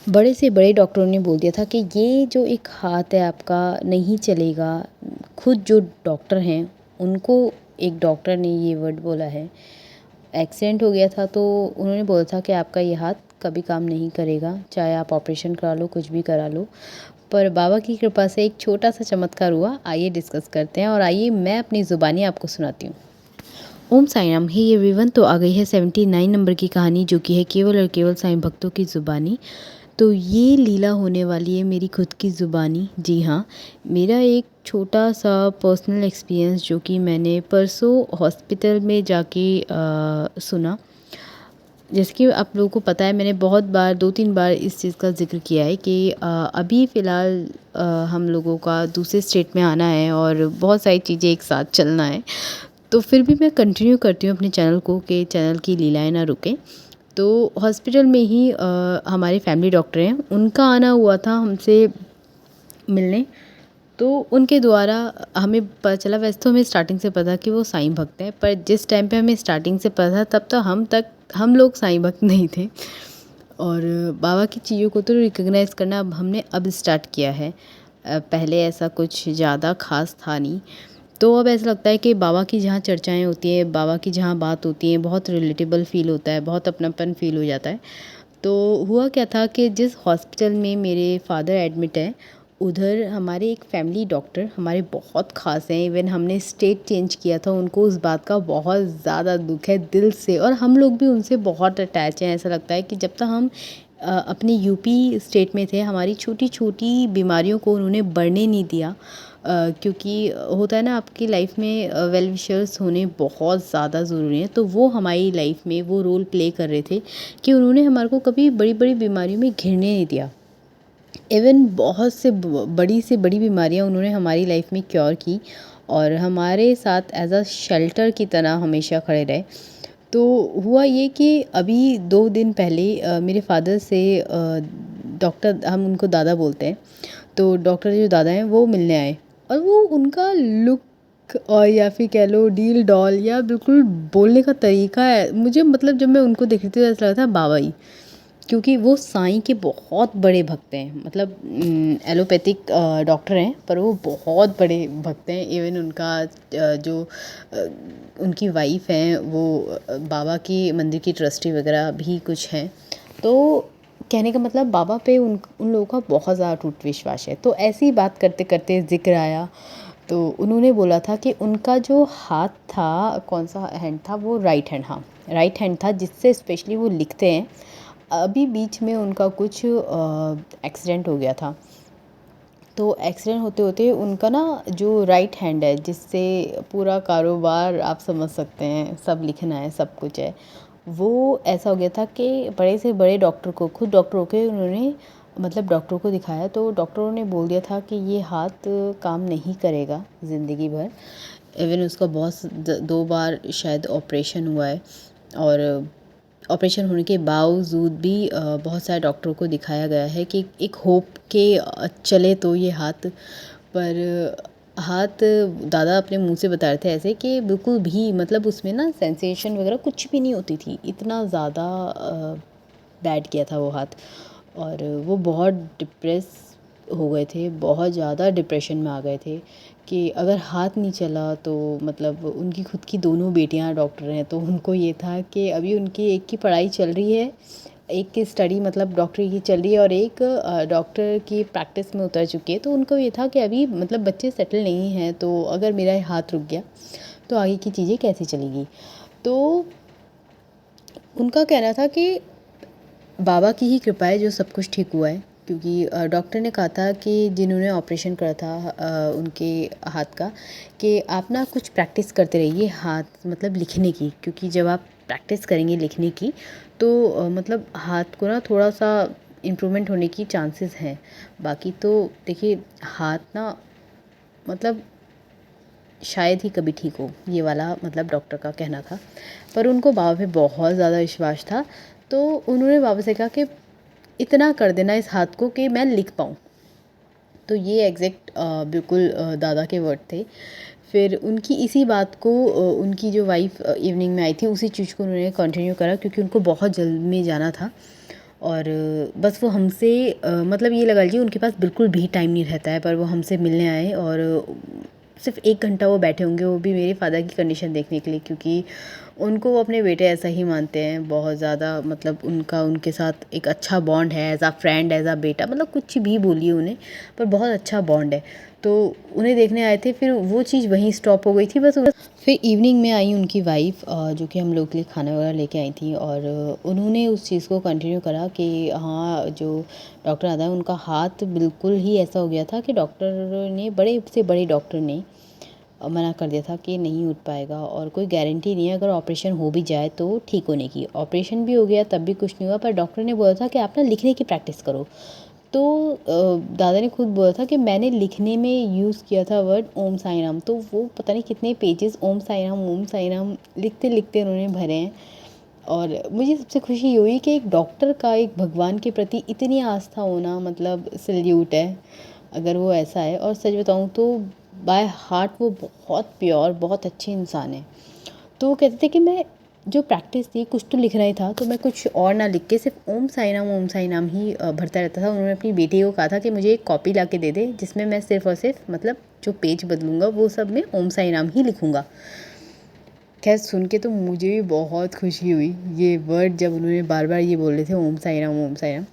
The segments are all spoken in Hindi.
बड़े से बड़े डॉक्टरों ने बोल दिया था कि ये जो एक हाथ है आपका नहीं चलेगा। खुद जो डॉक्टर हैं उनको एक डॉक्टर ने ये वर्ड बोला है। एक्सीडेंट हो गया था तो उन्होंने बोला था कि आपका ये हाथ कभी काम नहीं करेगा, चाहे आप ऑपरेशन करा लो, कुछ भी करा लो। पर बाबा की कृपा से एक छोटा-सा चमत्कार हुआ। आइए डिस्कस करते हैं और आइए मैं अपनी ज़ुबानी आपको सुनाती हूँ। ओम साईं राम। हे एवरीवन, तो आ गई है 79 नंबर की कहानी, जो कि है केवल और केवल साईं भक्तों की ज़ुबानी। तो ये लीला होने वाली है मेरी खुद की ज़ुबानी। जी हाँ, मेरा एक छोटा-सा पर्सनल एक्सपीरियंस जो कि मैंने परसों हॉस्पिटल में जाके सुना। जैसे कि आप लोगों को पता है, मैंने बहुत बार 2-3 बार इस चीज़ का ज़िक्र किया है कि अभी फ़िलहाल हम लोगों का दूसरे स्टेट में आना है और बहुत सारी चीज़ें एक साथ चलना है। तो फिर भी मैं कंटिन्यू करती हूँ अपने चैनल को कि चैनल की लीलाएँ ना रुकें। तो हॉस्पिटल में ही हमारे फैमिली डॉक्टर हैं, उनका आना हुआ था हमसे मिलने। तो उनके द्वारा हमें पता चला, वैसे तो हमें स्टार्टिंग से पता कि वो साईं भक्त हैं, पर जिस टाइम पे हमें स्टार्टिंग से पता तब तो हम लोग साईं भक्त नहीं थे। और बाबा की चीज़ों को तो रिकॉग्नाइज़ करना अब हमने स्टार्ट किया है। पहले ऐसा कुछ ज़्यादा ख़ास था नहीं। तो अब ऐसा लगता है कि बाबा की जहाँ चर्चाएँ होती हैं, बाबा की जहाँ बात होती है, बहुत रिलेटेबल फ़ील होता है, बहुत अपनापन फ़ील हो जाता है। तो हुआ क्या था कि जिस हॉस्पिटल में मेरे फादर एडमिट हैं, उधर हमारे एक फैमिली डॉक्टर हमारे बहुत ख़ास हैं। इवन हमने स्टेट चेंज किया था, उनको उस बात का बहुत ज़्यादा दुःख है दिल से, और हम लोग भी उनसे बहुत अटैच हैं। ऐसा लगता है कि जब तक हम अपने यूपी स्टेट में थे, हमारी छोटी-छोटी बीमारियों को उन्होंने बढ़ने नहीं दिया। क्योंकि होता है ना, आपकी लाइफ में वेल विशर्स होने बहुत ज़्यादा ज़रूरी हैं। तो वो हमारी लाइफ में वो रोल प्ले कर रहे थे कि उन्होंने हमारे को कभी बड़ी-बड़ी बीमारियों में घिरने नहीं दिया। इवन बहुत से बड़ी बीमारियाँ उन्होंने हमारी लाइफ में क्योर की और हमारे साथ एज़ अ शेल्टर की तरह हमेशा खड़े रहे। तो हुआ ये कि अभी 2 दिन पहले मेरे फादर से डॉक्टर, हम उनको दादा बोलते हैं, तो डॉक्टर जो दादा हैं वो मिलने आए। और वो उनका लुक और या फिर कह लो डील डॉल या बिल्कुल बोलने का तरीका है, मुझे मतलब जब मैं उनको देख रही थी तो ऐसा लगा था बाबा ही। क्योंकि वो साईं के बहुत बड़े भक्त हैं, मतलब एलोपैथिक डॉक्टर हैं, पर वो बहुत बड़े भक्त हैं। इवन उनका जो उनकी वाइफ हैं वो बाबा की मंदिर की ट्रस्टी वगैरह भी कुछ हैं। तो कहने का मतलब, बाबा पे उन लोगों का बहुत ज़्यादा टूट विश्वास है। तो ऐसी ही बात करते करते ज़िक्र आया, तो उन्होंने बोला था कि उनका जो हाथ था, कौन सा हैंड था वो, राइट हैंड, हाँ राइट हैंड था, जिससे स्पेशली वो लिखते हैं। अभी बीच में उनका कुछ एक्सीडेंट हो गया था। तो एक्सीडेंट होते होते उनका ना जो राइट हैंड है, जिससे पूरा कारोबार आप समझ सकते हैं, सब लिखना है, सब कुछ है, वो ऐसा हो गया था कि बड़े से बड़े डॉक्टर को, खुद डॉक्टर होके उन्होंने, मतलब डॉक्टरों को दिखाया, तो डॉक्टरों ने बोल दिया था कि ये हाथ काम नहीं करेगा ज़िंदगी भर। इवन उसका बहुत 2 बार शायद ऑपरेशन हुआ है, और ऑपरेशन होने के बावजूद भी बहुत सारे डॉक्टरों को दिखाया गया है कि एक होप के चले तो ये हाथ। पर हाथ दादा अपने मुंह से बता रहे थे ऐसे कि बिल्कुल भी, मतलब उसमें ना सेंसेशन वगैरह कुछ भी नहीं होती थी, इतना ज़्यादा बैड किया था वो हाथ। और वो बहुत डिप्रेस हो गए थे, बहुत ज़्यादा डिप्रेशन में आ गए थे कि अगर हाथ नहीं चला तो, मतलब उनकी खुद की दोनों बेटियां डॉक्टर हैं, तो उनको ये था कि अभी उनकी एक की पढ़ाई चल रही है, एक की स्टडी मतलब डॉक्टरी की चल रही है, और एक डॉक्टर की प्रैक्टिस में उतर चुकी है। तो उनको ये था कि अभी मतलब बच्चे सेटल नहीं हैं, तो अगर मेरा हाथ रुक गया तो आगे की चीज़ें कैसे चलेगी। तो उनका कहना था कि बाबा की ही कृपा है जो सब कुछ ठीक हुआ है। क्योंकि डॉक्टर ने कहा था कि जिन्होंने ऑपरेशन करा था उनके हाथ का, कि आप ना कुछ प्रैक्टिस करते रहिए हाथ, मतलब लिखने की, क्योंकि जब आप प्रैक्टिस करेंगे लिखने की तो मतलब हाथ को ना थोड़ा सा इम्प्रूवमेंट होने की चांसेस हैं। बाकी तो देखिए, हाथ ना मतलब शायद ही कभी ठीक हो, ये वाला मतलब डॉक्टर का कहना था। पर उनको बाबा पे बहुत ज़्यादा विश्वास था, तो उन्होंने बाबा से कहा कि इतना कर देना इस हाथ को कि मैं लिख पाऊँ। तो ये एग्जैक्ट बिल्कुल दादा के वर्ड थे। फिर उनकी इसी बात को उनकी जो वाइफ इवनिंग में आई थी, उसी चीज़ को उन्होंने कंटिन्यू करा, क्योंकि उनको बहुत जल्द में जाना था। और बस वो हमसे मतलब ये लगा लीजिए उनके पास बिल्कुल भी टाइम नहीं रहता है, पर वो हमसे मिलने आए और सिर्फ 1 घंटा वो बैठे होंगे, वो भी मेरे फ़ादर की कंडीशन देखने के लिए, क्योंकि उनको वो अपने बेटे ऐसा ही मानते हैं बहुत ज़्यादा। मतलब उनका उनके साथ एक अच्छा बॉन्ड है, as a friend, as a बेटा, मतलब कुछ भी बोलिए उन्हें, पर बहुत अच्छा बॉन्ड है। तो उन्हें देखने आए थे, फिर वो चीज़ वहीं स्टॉप हो गई थी बस। फिर इवनिंग में आई उनकी वाइफ़, जो कि हम लोग के लिए खाना वगैरह लेके आई थी, और उन्होंने उस चीज़ को कंटिन्यू करा कि हाँ, जो डॉक्टर आता है उनका हाथ बिल्कुल ही ऐसा हो गया था कि डॉक्टर ने, बड़े से बड़े डॉक्टर ने मना कर दिया था कि नहीं उठ पाएगा, और कोई गारंटी नहीं है अगर ऑपरेशन हो भी जाए तो ठीक होने की। ऑपरेशन भी हो गया तब भी कुछ नहीं हुआ, पर डॉक्टर ने बोला था कि आप ना लिखने की प्रैक्टिस करो। तो दादा ने खुद बोला था कि मैंने लिखने में यूज़ किया था वर्ड ओम साई राम, तो वो पता नहीं कितने पेजेस ओम साई राम लिखते लिखते उन्होंने भरे हैं। और मुझे सबसे खुशी ये हुई कि एक डॉक्टर का एक भगवान के प्रति इतनी आस्था होना, मतलब सैल्यूट है अगर वो ऐसा है। और सच बताऊँ तो बाय हार्ट वो बहुत प्योर, बहुत अच्छे इंसान है। तो वो कहते थे कि मैं जो प्रैक्टिस थी, कुछ तो लिखना ही था, तो मैं कुछ और ना लिख के सिर्फ ओम साई नाम ही भरता रहता था। उन्होंने अपनी बेटी को कहा था कि मुझे एक कॉपी ला के दे दे, जिसमें मैं सिर्फ और सिर्फ, मतलब जो पेज बदलूँगा वो सब में ओम साई नाम ही लिखूँगा। खैर सुन के तो मुझे भी बहुत खुशी हुई ये वर्ड, जब उन्होंने बार बार ये बोल रहे थे ओम साई राम, ओम साई राम।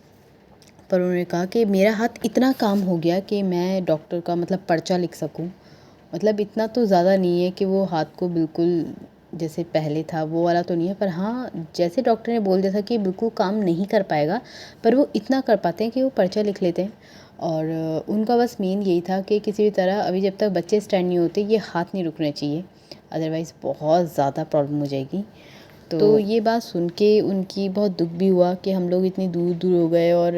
पर उन्होंने कहा कि मेरा हाथ इतना काम हो गया कि मैं डॉक्टर का मतलब पर्चा लिख सकूं। मतलब इतना तो ज़्यादा नहीं है कि वो हाथ को बिल्कुल जैसे पहले था वो वाला तो नहीं है, पर हाँ, जैसे डॉक्टर ने बोल दिया था कि बिल्कुल काम नहीं कर पाएगा, पर वो इतना कर पाते हैं कि वो पर्चा लिख लेते हैं। और उनका बस मेन यही था कि किसी भी तरह अभी जब तक बच्चे स्टैंड नहीं होते ये हाथ नहीं रुकने चाहिए, अदरवाइज़ बहुत ज़्यादा प्रॉब्लम हो जाएगी। तो ये बात सुन के उनकी बहुत दुख भी हुआ कि हम लोग इतनी दूर दूर हो गए, और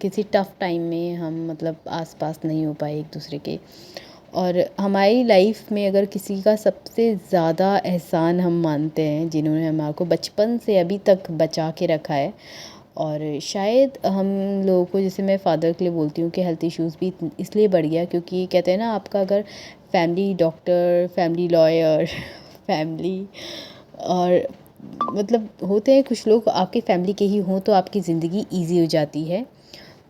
किसी टफ़ टाइम में हम मतलब आस पास नहीं हो पाए एक दूसरे के। और हमारी लाइफ में अगर किसी का सबसे ज़्यादा एहसान हम मानते हैं, जिन्होंने हमारे को बचपन से अभी तक बचा के रखा है, और शायद हम लोगों को, जैसे मैं फ़ादर के लिए बोलती हूँ कि हेल्थ इश्यूज़ भी इसलिए बढ़ गया क्योंकि कहते हैं ना, आपका अगर family doctor, family lawyer family, और मतलब होते हैं कुछ लोग आपके फैमिली के ही हों तो आपकी ज़िंदगी ईज़ी हो जाती है।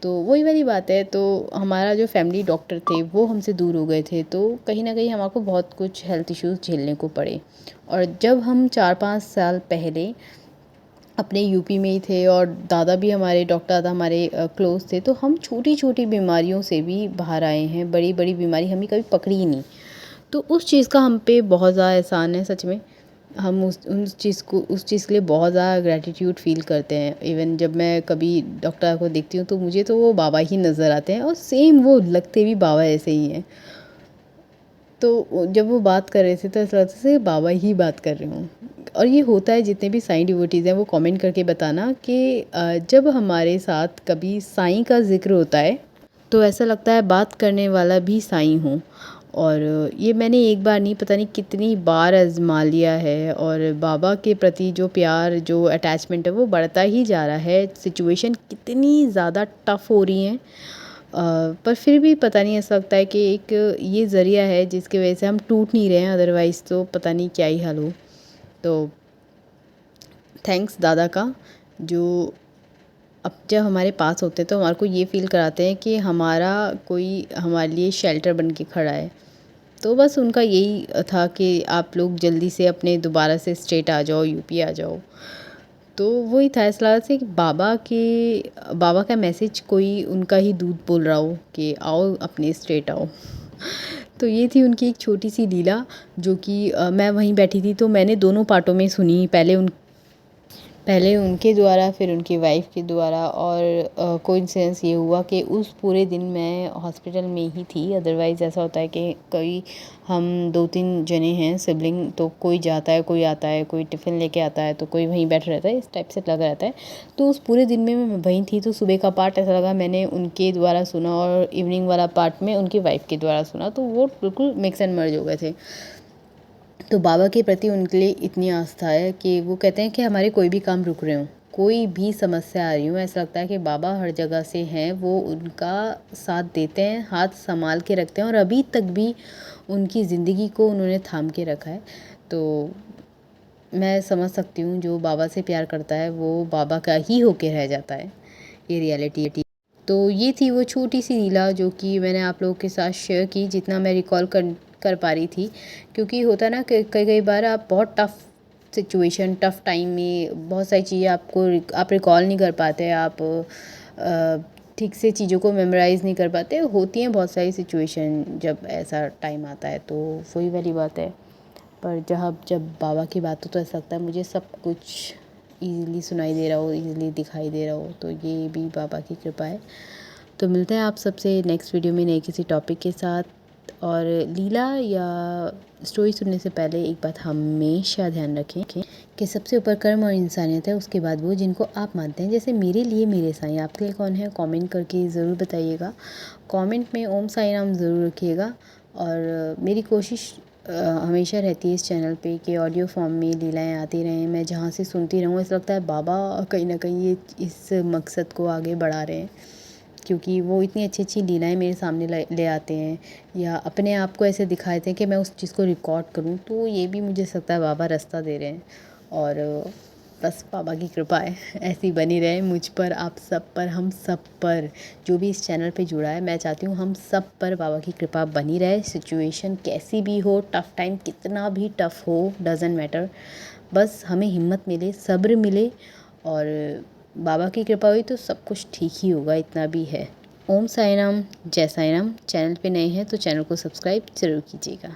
तो वही वाली बात है। तो हमारा जो फैमिली डॉक्टर थे वो हमसे दूर हो गए थे, तो कहीं न कहीं हमारे को बहुत कुछ हेल्थ इश्यूज़ झेलने को पड़े। और जब हम 4-5 साल पहले अपने यूपी में ही थे, और दादा भी हमारे, डॉक्टर दादा हमारे क्लोज़ थे, तो हम छोटी-छोटी बीमारियों से भी बाहर आए हैं, बड़ी-बड़ी बीमारी हमें कभी पकड़ी ही नहीं। तो उस चीज़ का हम पे बहुत ज़्यादा एहसान है सच में। हम उस चीज़ के लिए बहुत ज़्यादा ग्रैटिट्यूड फ़ील करते हैं। इवन जब मैं कभी डॉक्टर को देखती हूँ तो मुझे तो वो बाबा ही नज़र आते हैं, और सेम वो लगते भी बाबा ऐसे ही हैं। तो जब वो बात कर रहे थे तो ऐसा लगता था जैसे बाबा ही बात कर रहे हों। और ये होता है, जितने भी साईं डिवोटीज़ हैं वो कमेंट करके बताना कि जब हमारे साथ कभी साईं का ज़िक्र होता है तो ऐसा लगता है बात करने वाला भी साईं हो। और ये मैंने एक बार नहीं, पता नहीं कितनी बार आज़मा लिया है, और बाबा के प्रति जो प्यार, जो अटैचमेंट है वो बढ़ता ही जा रहा है। सिचुएशन कितनी ज़्यादा टफ़ हो रही हैं, पर फिर भी पता नहीं, ऐसा लगता है कि एक ये ज़रिया है जिसकी वजह से हम टूट नहीं रहे हैं, अदरवाइज़ तो पता नहीं क्या ही हाल हो। तो थैंक्स दादा का, जो अब जब हमारे पास होते हैं तो हमारे को ये फ़ील कराते हैं कि हमारा कोई हमारे लिए शेल्टर बन के खड़ा है। तो बस उनका यही था कि आप लोग जल्दी से अपने दोबारा से स्टेट आ जाओ, यूपी आ जाओ। तो वही था, ऐसा लगा से कि बाबा का मैसेज कोई उनका ही दूत बोल रहा हो कि आओ अपने स्टेट आओ। तो ये थी उनकी एक छोटी सी लीला, जो कि मैं वहीं बैठी थी तो मैंने दोनों पार्टों में सुनी। पहले उनके द्वारा, फिर उनकी वाइफ़ के द्वारा, और कोइंसिडेंस ये हुआ कि उस पूरे दिन मैं हॉस्पिटल में ही थी। अदरवाइज़ ऐसा होता है कि कोई, हम 2-3 जने हैं सिबलिंग, तो कोई जाता है, कोई आता है, कोई टिफ़िन लेके आता है, तो कोई वहीं बैठा रहता है, इस टाइप से लगा रहता है। तो उस पूरे दिन में मैं वहीं थी, तो सुबह का पार्ट ऐसा लगा मैंने उनके द्वारा सुना, और इवनिंग वाला पार्ट में उनकी वाइफ़ के द्वारा सुना, तो वो बिल्कुल मिक्स एंड मर्ज हो गए थे। तो बाबा के प्रति उनके लिए इतनी आस्था है कि वो कहते हैं कि हमारे कोई भी काम रुक रहे हों, कोई भी समस्या आ रही हो, ऐसा लगता है कि बाबा हर जगह से हैं, वो उनका साथ देते हैं, हाथ संभाल के रखते हैं, और अभी तक भी उनकी ज़िंदगी को उन्होंने थाम के रखा है। तो मैं समझ सकती हूँ, जो बाबा से प्यार करता है वो बाबा का ही होके रह जाता है। ये रियलिटी। तो ये थी वो छोटी सी लीला जो कि मैंने आप लोगों के साथ शेयर की, जितना मैं रिकॉल कर पा रही थी। क्योंकि होता ना कि कई कई बार आप बहुत टफ़ सिचुएशन, टफ़ टाइम में बहुत सारी चीज़ें आप रिकॉल नहीं कर पाते, आप ठीक से चीज़ों को मेमोराइज़ नहीं कर पाते। होती हैं बहुत सारी सिचुएशन जब ऐसा टाइम आता है, तो वही वाली बात है। पर जब बाबा की बात हो तो ऐसा लगता है मुझे सब कुछ ईज़िली सुनाई दे रहा हो, ईज़िली दिखाई दे रहा हो, तो ये भी बाबा की कृपा है। तो मिलते हैं आप सबसे नेक्स्ट वीडियो में नए किसी टॉपिक के साथ। और लीला या स्टोरी सुनने से पहले एक बात हमेशा ध्यान रखें कि सबसे ऊपर कर्म और इंसानियत है, उसके बाद वो जिनको आप मानते हैं। जैसे मेरे लिए मेरे साईं, आपके लिए कौन है? कमेंट करके ज़रूर बताइएगा। कमेंट में ओम साई राम ज़रूर रखिएगा। और मेरी कोशिश हमेशा रहती है इस चैनल पे कि ऑडियो फॉर्म में लीलाएँ आती रहें, मैं जहाँ से सुनती रहूँ। ऐसा लगता है बाबा कहीं ना कहीं ये इस मकसद को आगे बढ़ा रहे हैं, क्योंकि वो इतनी अच्छी अच्छी लीलाएँ मेरे सामने ले आते हैं, या अपने आप को ऐसे दिखाते हैं कि मैं उस चीज़ को रिकॉर्ड करूँ। तो ये भी मुझे लगता है बाबा रास्ता दे रहे हैं। और बस बाबा की कृपा है ऐसी बनी रहे मुझ पर, आप सब पर, हम सब पर। जो भी इस चैनल पे जुड़ा है, मैं चाहती हूँ हम सब पर बाबा की कृपा बनी रहे। सिचुएशन कैसी भी हो, टफ़ टाइम कितना भी टफ़ हो, डज़न्ट मैटर, बस हमें हिम्मत मिले, सब्र मिले, और बाबा की कृपा हुई तो सब कुछ ठीक ही होगा, इतना भी है। ओम साई राम, जय साई राम। चैनल पे नए हैं तो चैनल को सब्सक्राइब ज़रूर कीजिएगा।